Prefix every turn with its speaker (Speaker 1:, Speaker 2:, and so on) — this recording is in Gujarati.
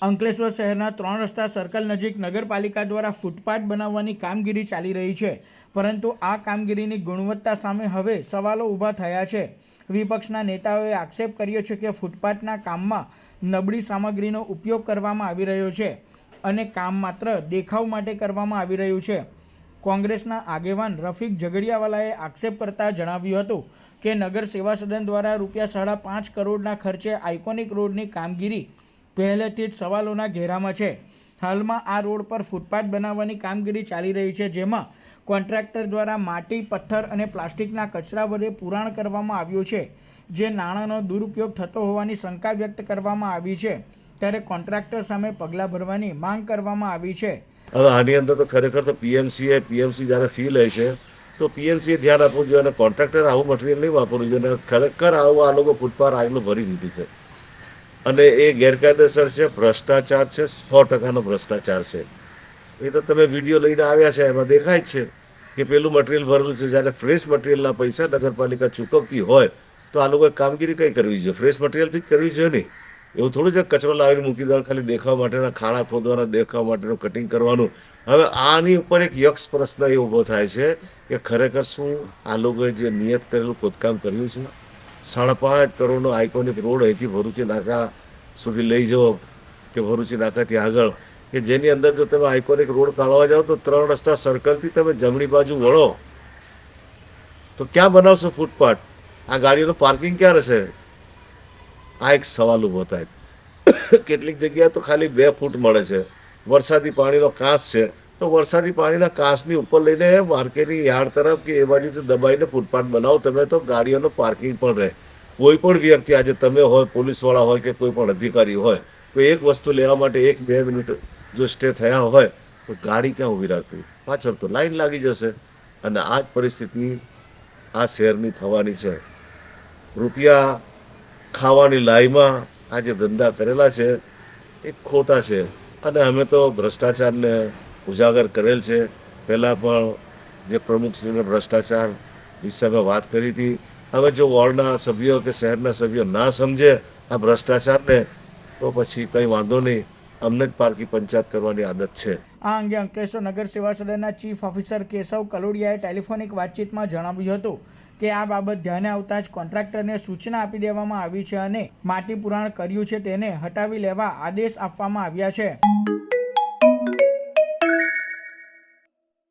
Speaker 1: અંકલેશ્વર શહેરના 3 રસ્તા સર્કલ નજીક નગરપાલિકા દ્વારા ફૂટપાથ બનાવવાની કામગીરી ચાલી રહી છે, પરંતુ આ કામગીરીની ગુણવત્તા સામે હવે સવાલો ઊભા થયા છે। વિપક્ષના નેતાઓએ આક્ષેપ કર્યો છે કે ફૂટપાથના કામમાં નબળી સામગ્રીનો ઉપયોગ કરવામાં આવી રહ્યો છે અને કામ માત્ર દેખાવ માટે કરવામાં આવી રહ્યું છે। કોંગ્રેસના આગેવાન રફીક ઝઘડિયાવાલાએ આક્ષેપ કરતા જણાવ્યું હતું કે નગર સેવા સદન દ્વારા ₹5.5 કરોડના ખર્ચે આઇકોનિક રોડની કામગીરી પહેલેથી જ સવાલોના ઘેરામાં છે। હાલમાં આ રોડ પર ફૂટપાથ બનાવવાની કામગીરી ચાલી રહી છે, જેમાં કોન્ટ્રાક્ટર દ્વારા માટી, પથ્થર અને પ્લાસ્ટિકના કચરા વડે પુરાણ કરવામાં આવ્યું છે, જે નાણાંનો દુરુપયોગ થતો હોવાની શંકા વ્યક્ત કરવામાં આવી છે। ત્યારે કોન્ટ્રાક્ટર સામે પગલાં ભરવાની માંગ કરવામાં આવી છે।
Speaker 2: હવે આની અંદર તો ખરેખર તો પીએમસી જ્યારે ફી લે છે તો પીએમસીએ ધ્યાન આપવું જોઈએ અને કોન્ટ્રાક્ટર આવું મટીરિયલ નહીં વાપરવું જોઈએ। ખરેખર આવું આ લોકો ફૂટપાથ આગળ ભરી દીધી છે અને એ ગેરકાયદેસર છે, ભ્રષ્ટાચાર છે, 100%નો ભ્રષ્ટાચાર છે। એ તો તમે વિડીયો લઈને આવ્યા છે, એમાં દેખાય છે કે પેલું મટીરિયલ ભરેલું છે। જ્યારે ફ્રેશ મટીરિયલના પૈસા નગરપાલિકા ચૂકવતી હોય તો આ લોકોએ કામગીરી કઈ કરવી જોઈએ? ફ્રેશ મટીરિયલથી જ કરવી જોઈએ નહીં। એવું થોડું જ કચરો લાવીને મૂકી દેવાનું, ખાલી દેખાવા માટેના ખાડા ખોદવાના, દેખાવા માટેનું કટિંગ કરવાનું। હવે આની ઉપર એક યક્ષ પ્રશ્ન એ ઊભો થાય છે કે ખરેખર શું આ લોકોએ જે નિયત કરેલું ખોદકામ કર્યું છે? 5.5 કરોડનો આઇકોનિક રોડ અહીંથી ભરૂચી નાકા સુધી લઈ જાઓ કે ભરૂચી નાકાથી આગળ, કે જેની અંદર જો તમે આઇકોનિક રોડ કાઢવા જાઓ તો 3 રસ્તા સર્કલથી તમે જમણી બાજુ વળો તો ક્યાં બનાવશો ફૂટપાથ? આ ગાડીઓનું પાર્કિંગ ક્યાં રહેશે? આ એક સવાલ ઊભો થાય। કેટલીક જગ્યાએ તો ખાલી 2 ફૂટ મળે છે। વરસાદી પાણીનો કાંસ છે તો વરસાદી પાણીના કાંસની ઉપર લઈને માર્કેટની યાર્ડ તરફ કે એ બાજુથી દબાઈને ફૂટપાથ બનાવો તમે, તો ગાડીઓનો પાર્કિંગ પણ રહે। કોઈ પણ વ્યક્તિ, આજે તમે હોય, પોલીસવાળા હોય કે કોઈ પણ અધિકારી હોય, તો એક વસ્તુ લેવા માટે 1-2 મિનિટ જો સ્ટે થયા હોય તો ગાડી ક્યાં ઊભી રાખવી? પાછળ તો લાઈન લાગી જશે અને આ જ પરિસ્થિતિ આ શહેરની થવાની છે। રૂપિયા ખાવાની લાઈમાં આ જે ધંધા કરેલા છે એ ખોટા છે અને અમે તો ભ્રષ્ટાચારને ઉજાગર કરેલ છે। પહેલાં પણ જે પ્રમુખશ્રીને ભ્રષ્ટાચાર વિશે અમે વાત કરી હતી। હવે જો વોર્ડના સભ્યો કે શહેરના સભ્યો ના સમજે આ ભ્રષ્ટાચારને તો પછી કંઈ વાંધો નહીં, અમને જ પારકી પંચાયત કરવાની આદત છે।
Speaker 1: આ અંગે અંકલેશ્વર નગર સેવા સદનના ચીફ ઓફિસર કેશવ કલોડિયાએ ટેલિફોનિક વાતચીતમાં જણાવ્યું હતું કે આ બાબત ધ્યાને આવતા જ કોન્ટ્રાક્ટરને સૂચના આપી દેવામાં આવી છે અને માટી પુરાણ કર્યું છે તેને હટાવી લેવા આદેશ આપવામાં આવ્યા છે।